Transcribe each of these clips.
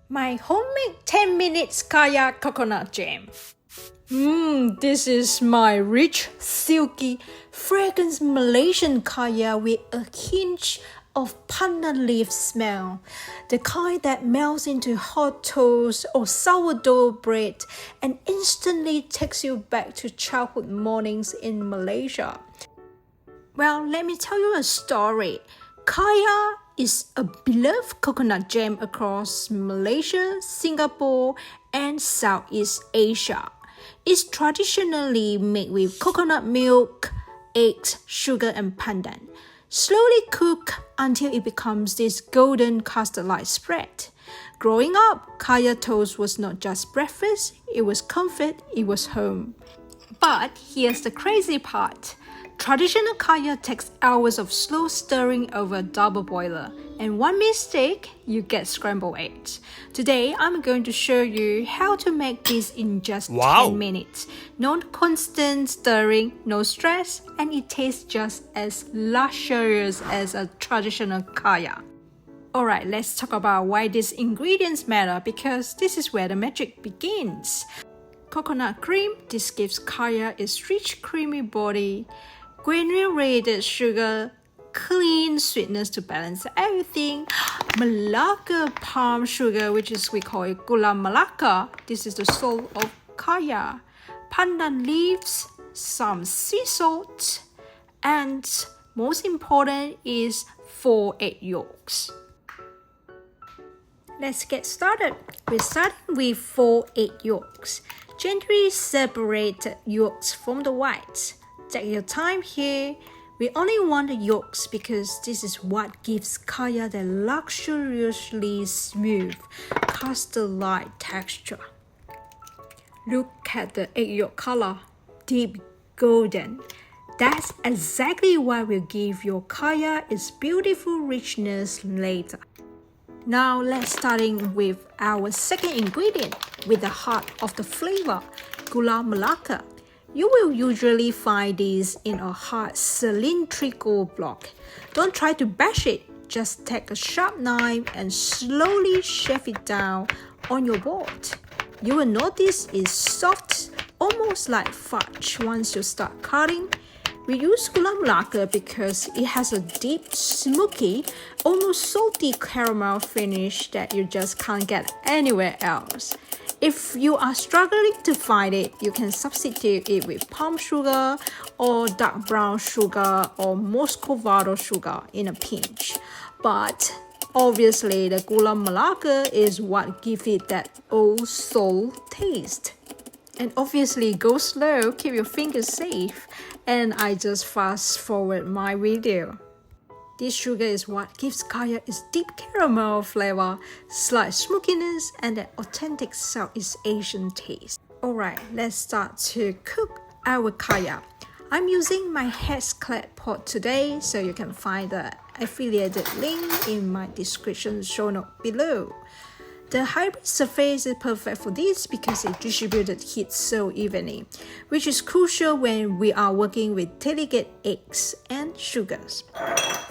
My homemade 10 minutes kaya coconut jam. This is my rich, silky, fragrant Malaysian kaya with a hint of pandan leaf smell. The kind that melts into hot toast or sourdough bread and instantly takes you back to childhood mornings in Malaysia. Well, let me tell you a story. Kaya is a beloved coconut jam across Malaysia, Singapore, and Southeast Asia. It's traditionally made with coconut milk, eggs, sugar, and pandan. Slowly cook until it becomes this golden custard-like spread. Growing up, kaya toast was not just breakfast, it was comfort, it was home. But here's the crazy part. Traditional kaya takes hours of slow stirring over a double boiler, and one mistake, you get scrambled eggs. Today, I'm going to show you how to make this in just 10 minutes. No constant stirring, no stress, and it tastes just as luxurious as a traditional kaya. Alright, let's talk about why these ingredients matter, because this is where the magic begins. Coconut cream, this gives kaya its rich creamy body. Granulated sugar, clean sweetness to balance everything. Melaka palm sugar, which is we call it Gula Melaka. This is the soul of kaya. Pandan leaves, some sea salt, and most important is 4 egg yolks. Let's get started. We're starting with 4 egg yolks. Gently separate yolks from the whites. Take your time here. We only want the yolks because this is what gives kaya the luxuriously smooth, custard-like texture. Look at the egg yolk color, deep golden. That's exactly what will give your kaya its beautiful richness later. Now let's start with our second ingredient, with the heart of the flavor, Gula Melaka. You will usually find this in a hard cylindrical block. Don't try to bash it, just take a sharp knife and slowly shave it down on your board. You will notice it's soft, almost like fudge once you start cutting. We use Gula Melaka because it has a deep, smoky, almost salty caramel finish that you just can't get anywhere else. If you are struggling to find it, you can substitute it with palm sugar or dark brown sugar or Muscovado sugar in a pinch. But obviously, the Gula Melaka is what gives it that old soul taste. And obviously, go slow, keep your fingers safe. And I just fast forward my video. This sugar is what gives kaya its deep caramel flavor, slight smokiness, and an authentic Southeast Asian taste. Alright, let's start to cook our kaya. I'm using my head-clad pot today, so you can find the affiliated link in my description show note below. The hybrid surface is perfect for this because it distributed heat so evenly, which is crucial when we are working with delicate eggs and sugars.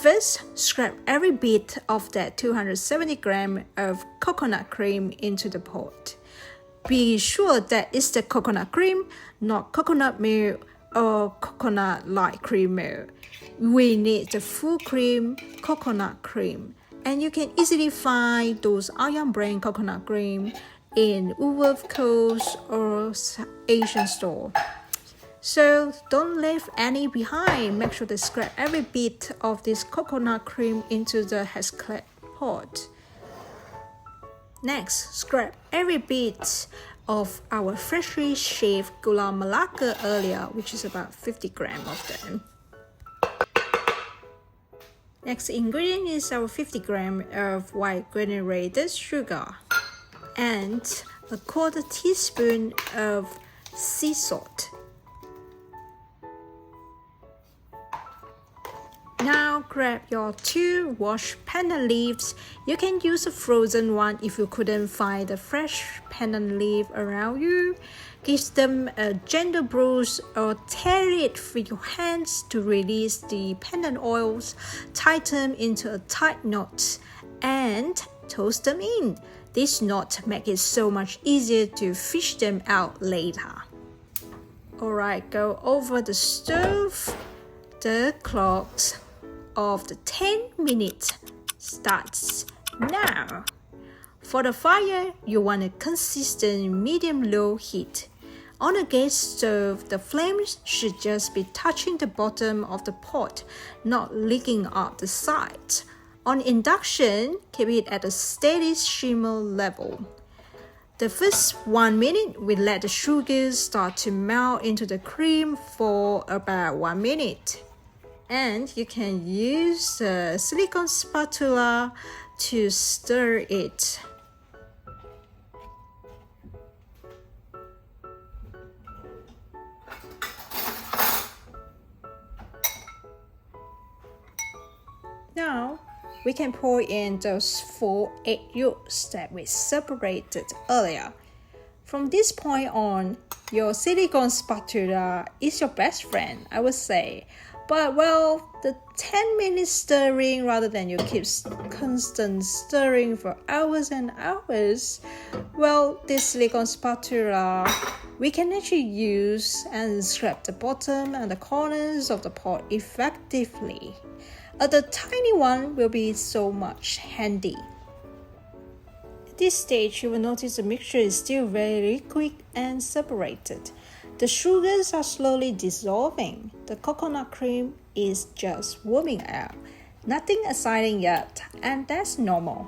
First, scrape every bit of that 270 grams of coconut cream into the pot. Be sure that it's the coconut cream, not coconut milk or coconut-like cream milk. We need the full cream, coconut cream. And you can easily find those Ayam brand coconut cream in Woolworth, Coast, or Asian store. So don't leave any behind. Make sure to scrape every bit of this coconut cream into the head-clad pot. Next, scrape every bit of our freshly shaved Gula Melaka earlier, which is about 50 grams of them. Next ingredient is our 50 grams of white granulated sugar and a 1/4 teaspoon of sea salt. Now grab your 2 washed pandan leaves. You can use a frozen one if you couldn't find a fresh pandan leaf around you. Give them a gentle bruise or tear it with your hands to release the pandan oils. Tie them into a tight knot and toast them in. This knot makes it so much easier to fish them out later. Alright, go over the stove. The clocks of the 10 minutes starts now. For the fire, you want a consistent medium-low heat. On a gas stove, the flames should just be touching the bottom of the pot, not leaking up the sides. On induction, keep it at a steady shimmer level. The first 1 minute, we let the sugars start to melt into the cream for about 1 minute. And you can use a silicone spatula to stir it. Now, we can pour in those 4 egg yolks that we separated earlier. From this point on, your silicone spatula is your best friend, I would say. But well, the 10 minutes stirring rather than you keep constant stirring for hours and hours, well, this silicone spatula we can actually use and scrape the bottom and the corners of the pot effectively. The tiny one will be so much handy. At this stage, you will notice the mixture is still very liquid and separated. The sugars are slowly dissolving. The coconut cream is just warming up. Nothing exciting yet, and that's normal.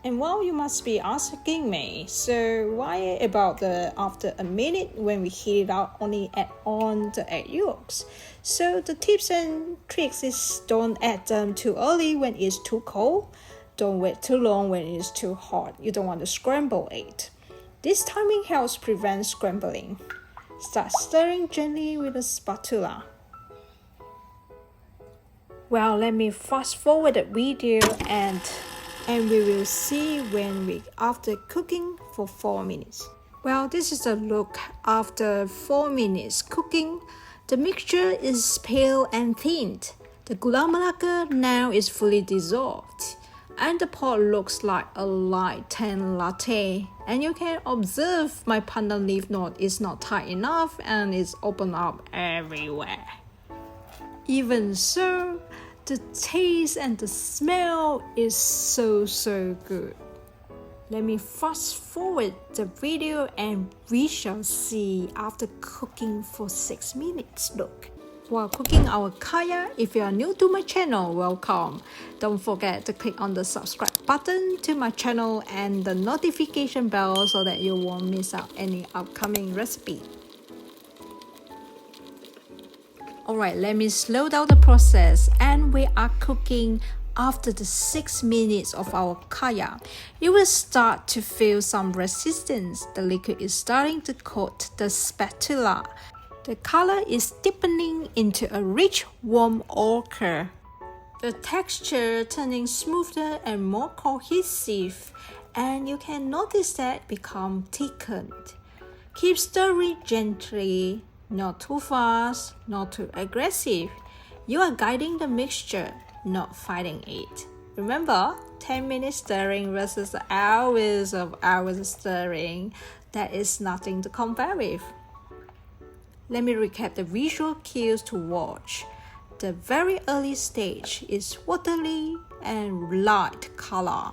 And well, you must be asking me, so why about after a minute when we heat it up only add on the egg yolks? So the tips and tricks is don't add them too early when it's too cold. Don't wait too long when it's too hot. You don't want to scramble it. This timing helps prevent scrambling. Start stirring gently with a spatula. Well, let me fast forward the video and we will see when we after cooking for 4 minutes. Well, this is a look after 4 minutes cooking. The mixture is pale and thin. The Gula Melaka now is fully dissolved, and the pot looks like a light tan latte. And you can observe my pandan leaf knot is not tight enough and it's open up everywhere. Even so, the taste and the smell is so good. Let me fast forward the video and we shall see after cooking for 6 minutes. Look. While cooking our kaya, if you are new to my channel, welcome. Don't forget to click on the subscribe button to my channel and the notification bell so that you won't miss out any upcoming recipe. Alright, let me slow down the process, and we are cooking after the 6 minutes of our kaya. You will start to feel some resistance. The liquid is starting to coat the spatula. The color is deepening into a rich, warm ochre. The texture turning smoother and more cohesive, and you can notice that become thickened. Keep stirring gently, not too fast, not too aggressive. You are guiding the mixture, not fighting it. Remember, 10 minutes stirring versus hours of stirring. That is nothing to compare with. Let me recap the visual cues to watch. The very early stage is watery and light color.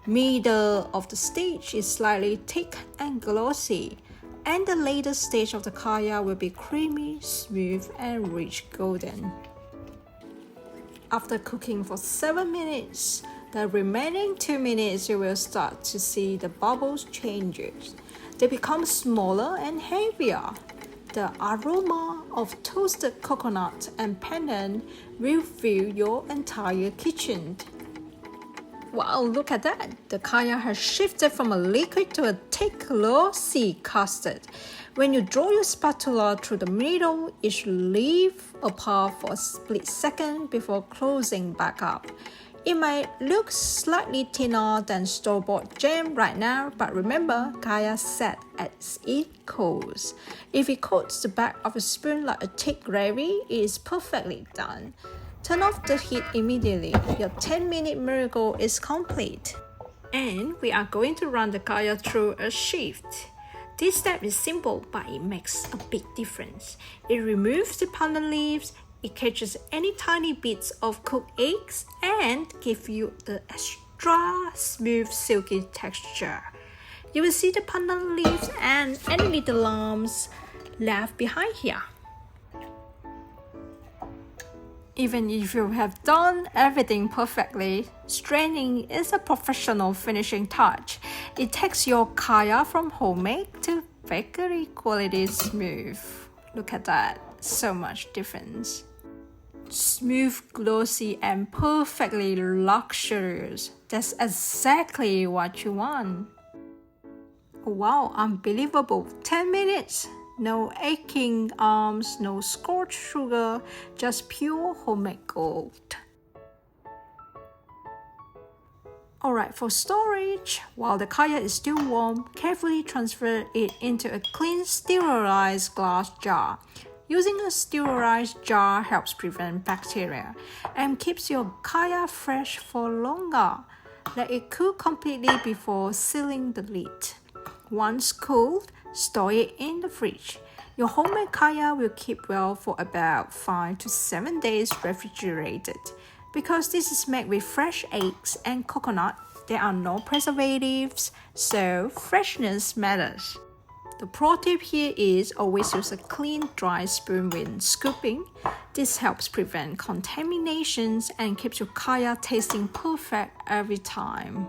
Middle of the stage is slightly thick and glossy. And the later stage of the kaya will be creamy, smooth, and rich golden. After cooking for 7 minutes, the remaining 2 minutes you will start to see the bubbles changes. They become smaller and heavier. The aroma of toasted coconut and pandan will fill your entire kitchen. Wow, look at that! The kaya has shifted from a liquid to a thick, glossy custard. When you draw your spatula through the middle, it should leave apart for a split second before closing back up. It might look slightly thinner than store-bought jam right now, but remember, kaya set as it cools. If it coats the back of a spoon like a thick gravy, it is perfectly done. Turn off the heat immediately. Your 10-minute miracle is complete. And we are going to run the kaya through a shift. This step is simple, but it makes a big difference. It removes the pandan leaves, it catches any tiny bits of cooked eggs, and gives you the extra smooth, silky texture. You will see the pandan leaves and any little lumps left behind here. Even if you have done everything perfectly, straining is a professional finishing touch. It takes your kaya from homemade to bakery quality smooth. Look at that, so much difference. Smooth, glossy, and perfectly luxurious. That's exactly what you want. Wow, unbelievable. 10 minutes. No aching arms, no scorched sugar, just pure homemade gold. Alright, for storage, while the kaya is still warm, carefully transfer it into a clean sterilized glass jar. Using a sterilized jar helps prevent bacteria and keeps your kaya fresh for longer. Let it cool completely before sealing the lid. Once cooled, store it in the fridge. Your homemade kaya will keep well for about 5 to 7 days refrigerated. Because this is made with fresh eggs and coconut, there are no preservatives, so freshness matters. The pro tip here is always use a clean, dry spoon when scooping. This helps prevent contaminations and keeps your kaya tasting perfect every time.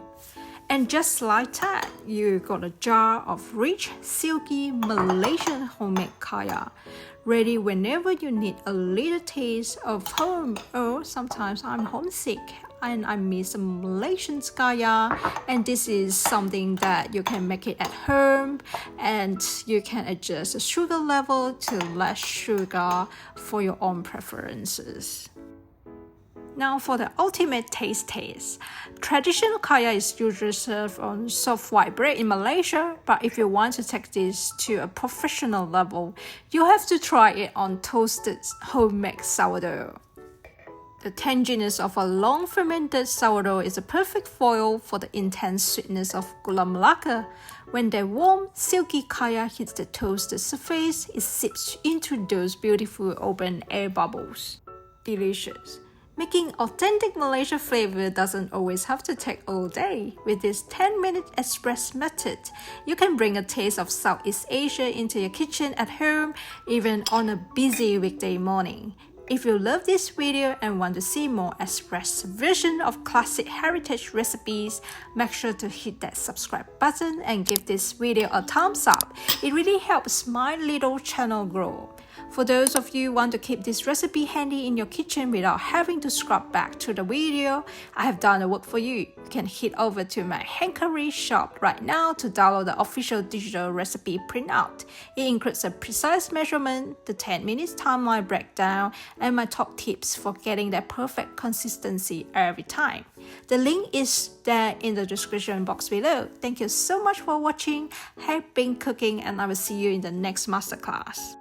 And just like that, you got a jar of rich, silky Malaysian homemade kaya, ready whenever you need a little taste of home. Or sometimes I'm homesick and I miss a Malaysian kaya, and this is something that you can make it at home, and you can adjust the sugar level to less sugar for your own preferences. Now for the ultimate taste. Traditional kaya is usually served on soft white bread in Malaysia, but if you want to take this to a professional level, you have to try it on toasted homemade sourdough. The tanginess of a long fermented sourdough is a perfect foil for the intense sweetness of Gula Melaka. When the warm, silky kaya hits the toasted surface, it sips into those beautiful open air bubbles. Delicious. Making authentic Malaysian flavor doesn't always have to take all day. With this 10-minute express method, you can bring a taste of Southeast Asia into your kitchen at home, even on a busy weekday morning. If you love this video and want to see more express version of classic heritage recipes, make sure to hit that subscribe button and give this video a thumbs up. It really helps my little channel grow. For those of you who want to keep this recipe handy in your kitchen without having to scrub back to the video, I have done the work for you. You can head over to my Hankerie shop right now to download the official digital recipe printout. It includes a precise measurement, the 10 minutes timeline breakdown, and my top tips for getting that perfect consistency every time. The link is there in the description box below. Thank you so much for watching. Happy cooking, and I will see you in the next masterclass.